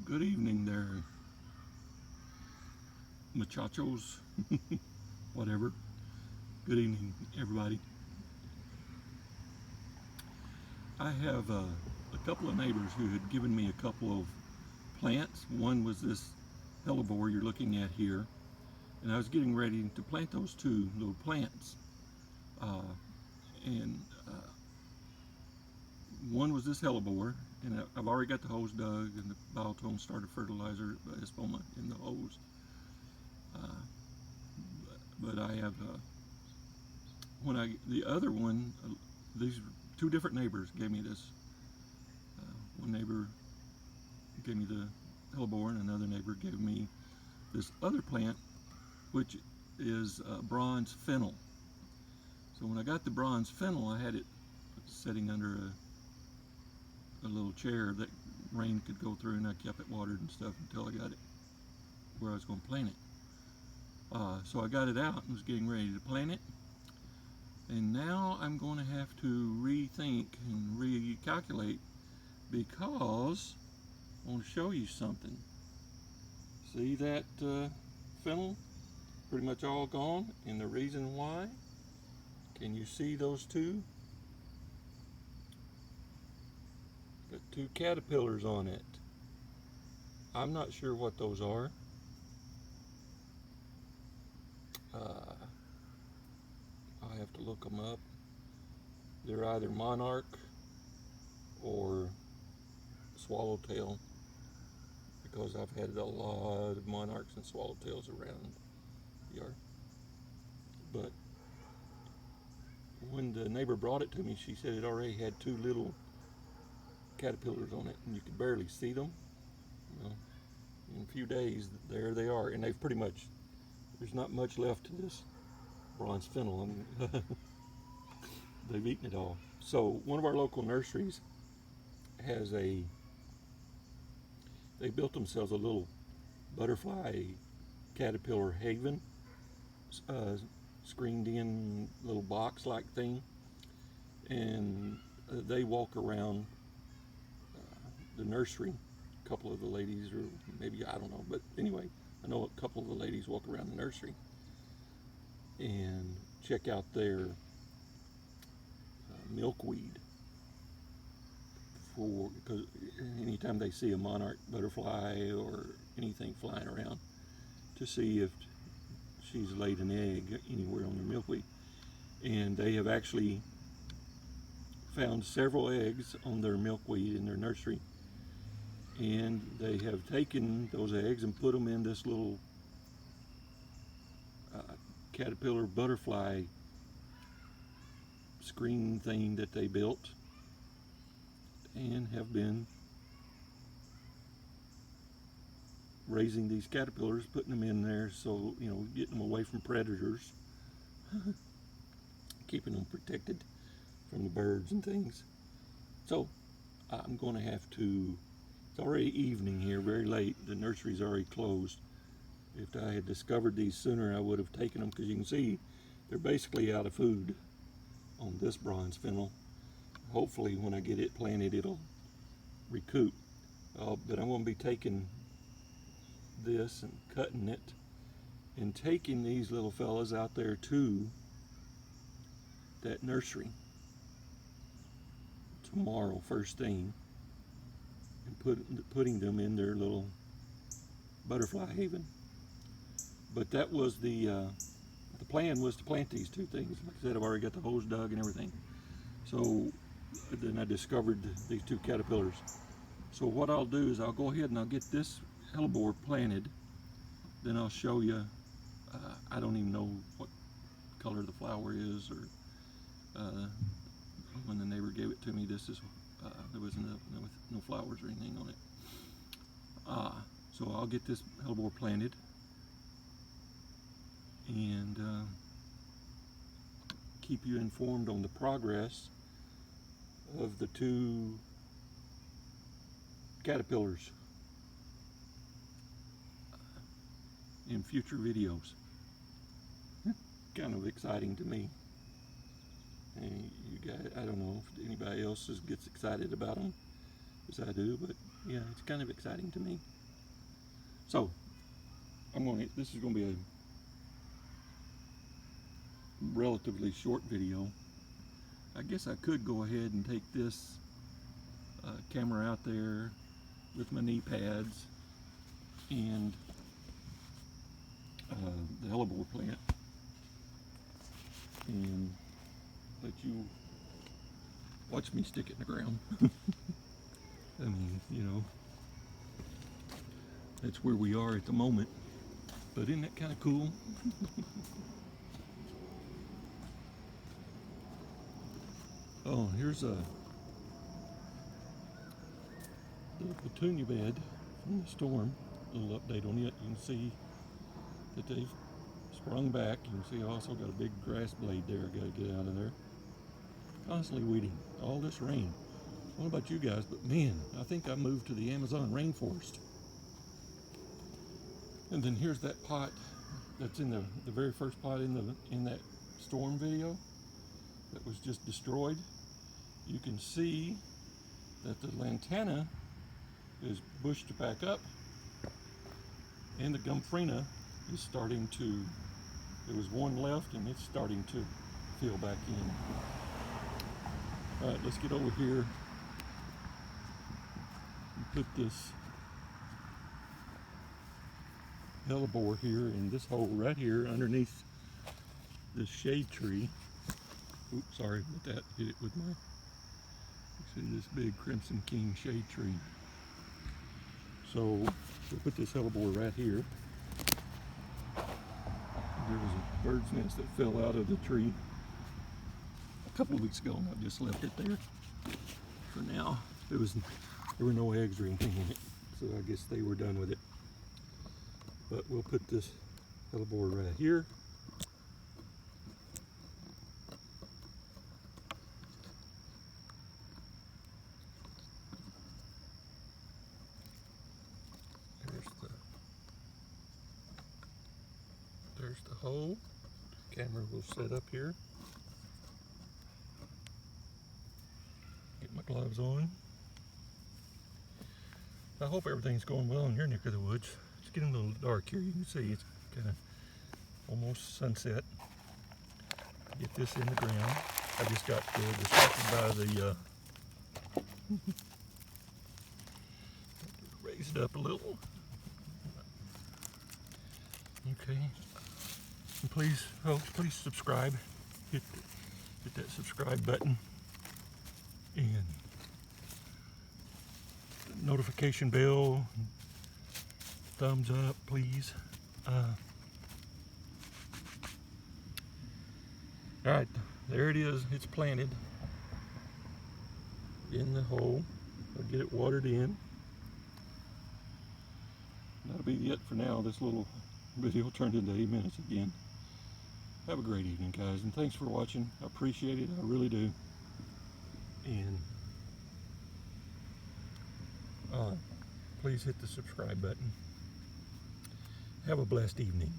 Good evening there, muchachos, whatever. Good evening, everybody. I have a couple of neighbors who had given me a couple of plants. One was this Hellebore you're looking at here, and I was getting ready to plant those two little plants. And one was this Hellebore, and I've already got the hose dug and the biotone starter fertilizer espoma in the hose. But I have the other one, these two different neighbors gave me this. One neighbor gave me the Hellebore, and another neighbor gave me this other plant, which is bronze fennel. So when I got the bronze fennel, I had it sitting under a little chair that rain could go through, and I kept it watered and stuff until I got it where I was going to plant it. So I got it out and was getting ready to plant it, and now I'm going to have to rethink and recalculate, because I want to show you something. See that fennel? Pretty much all gone, and the reason why? Can you see those two? Got two caterpillars on it. I'm not sure what those are. I have to look them up. They're either monarch or swallowtail, because I've had a lot of monarchs and swallowtails around the yard. But when the neighbor brought it to me, she said it already had two little caterpillars on it, and you could barely see them. Well, in a few days, there they are, and they've pretty much, there's not much left to this bronze fennel. I mean, they've eaten it all. So one of our local nurseries has they built themselves a little butterfly caterpillar haven, screened in little box like thing, and they walk around the nursery. A couple of the ladies, or maybe, I don't know, but anyway, I know a couple of the ladies walk around the nursery and check out their milkweed, because anytime they see a monarch butterfly or anything flying around, to see if she's laid an egg anywhere on their milkweed. And they have actually found several eggs on their milkweed in their nursery, and they have taken those eggs and put them in this little caterpillar butterfly screen thing that they built, and have been raising these caterpillars, putting them in there, so, you know, getting them away from predators, keeping them protected from the birds and things. So I'm going to have to, it's already evening here, very late, the nursery's already closed. If I had discovered these sooner, I would have taken them, because you can see they're basically out of food on this bronze fennel. Hopefully when I get it planted, it'll recoup. But I'm going to be taking this and cutting it and taking these little fellas out there to that nursery tomorrow first thing, and putting them in their little butterfly haven. But that was the plan, was to plant these two things. Like I said, I've already got the hose dug and everything. So then I discovered these two caterpillars. So what I'll do is I'll go ahead and I'll get this Hellebore planted. Then I'll show you, I don't even know what color the flower is, or when the neighbor gave it to me, this is, there was no flowers or anything on it. So I'll get this Hellebore planted, and keep you informed on the progress of the two caterpillars in future videos. Kind of exciting to me. And you guys, I don't know if anybody else gets excited about them as I do, but yeah, it's kind of exciting to me. So this is going to be a relatively short video. I guess I could go ahead and take this camera out there with my knee pads and the hellebore plant and let you watch me stick it in the ground. I mean, you know, that's where we are at the moment. But isn't that kind of cool? Oh, here's the petunia bed from the storm. A little update on it. You can see that they've sprung back. You can see I also got a big grass blade there I got to get out of there. Constantly weeding. All this rain. I don't know about you guys, but man, I think I moved to the Amazon rainforest. And then here's that pot that's in the very first pot in that storm video that was just destroyed. You can see that the lantana is bushed back up, and the gomphrena is starting to, there was one left and it's starting to fill back in. All right, let's get over here and put this hellebore here in this hole right here underneath this shade tree. Oops, sorry about that. Hit it with my, see this big Crimson King shade tree. So we'll put this hellebore right here. There was a bird's nest that fell out of the tree a couple of weeks ago, and I've just left it there for now. There were no eggs or anything in it, so I guess they were done with it. But we'll put this hellebore right here. There's the hole. The camera will set up here. Get my gloves on. I hope everything's going well in your neck of the woods. It's getting a little dark here. You can see it's kind of almost sunset. Get this in the ground. I just got distracted by the raise it up a little. Okay. And please, folks, please subscribe. Hit that subscribe button and notification bell. Thumbs up, please. All right, there it is. It's planted in the hole. I'll get it watered in. That'll be it for now. This little video turned into 8 minutes again. Have a great evening, guys, and thanks for watching. I appreciate it. I really do. And please hit the subscribe button. Have a blessed evening.